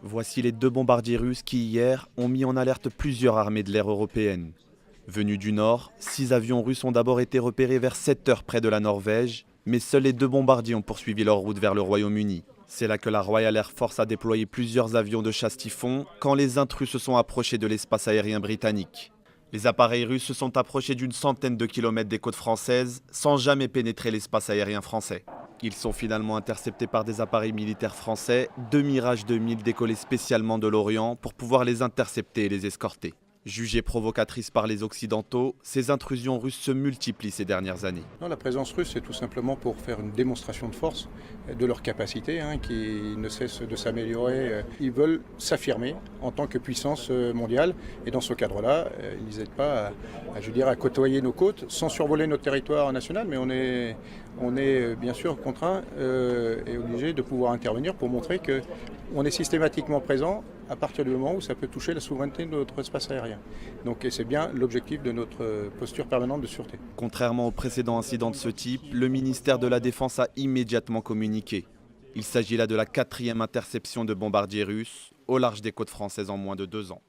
Voici les deux bombardiers russes qui, hier, ont mis en alerte plusieurs armées de l'air européennes. Venus du nord, 6 avions russes ont d'abord été repérés vers 7 heures près de la Norvège, mais seuls les deux bombardiers ont poursuivi leur route vers le Royaume-Uni. C'est là que la Royal Air Force a déployé plusieurs avions de chasse Typhon quand les intrus se sont approchés de l'espace aérien britannique. Les appareils russes se sont approchés d'une centaine de kilomètres des côtes françaises sans jamais pénétrer l'espace aérien français. Ils sont finalement interceptés par des appareils militaires français, 2 Mirage 2000 décollés spécialement de l'Orient pour pouvoir les intercepter et les escorter. Jugées provocatrices par les Occidentaux, ces intrusions russes se multiplient ces dernières années. Non, la présence russe, c'est tout simplement pour faire une démonstration de force de leur capacité, qui ne cesse de s'améliorer. Ils veulent s'affirmer en tant que puissance mondiale. Et dans ce cadre-là, ils n'hésitent pas à côtoyer nos côtes sans survoler notre territoire national. Mais on est bien sûr contraint et obligé de pouvoir intervenir pour montrer qu'on est systématiquement présent à partir du moment où ça peut toucher la souveraineté de notre espace aérien. Donc c'est bien l'objectif de notre posture permanente de sûreté. Contrairement aux précédents incidents de ce type, le ministère de la Défense a immédiatement communiqué. Il s'agit là de la 4e interception de bombardiers russes au large des côtes françaises en moins de 2 ans.